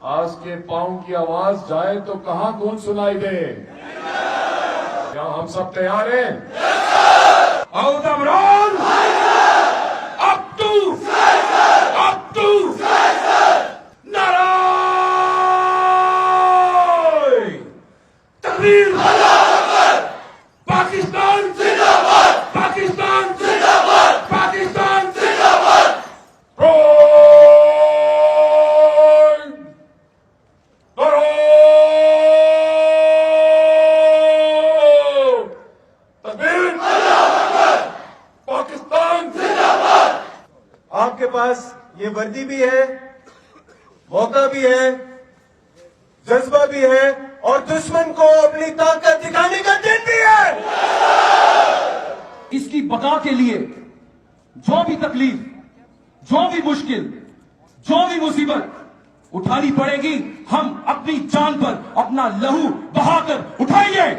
आज के पांव की आवाज जाए तो कहां कौन सुनाई दे? क्या हम सब तैयार हैं? औदमरान अब तू नाराय तकबीर, पाकिस्तान जिंदाबाद, पाकिस्तान जिंदाबाद, पाकिस्तान जिंदाबाद। तकबीर, पाकिस्तान जिंदाबाद। आपके पास ये वर्दी भी है, मौका भी है, जज्बा भी है और दुश्मन को अपनी ताकत दिखाने का दिन भी है। इसकी बका के लिए जो भी तकलीफ, जो भी मुश्किल, जो भी मुसीबत उठानी पड़ेगी, हम अपनी जान पर अपना लहू बहाकर उठाएंगे।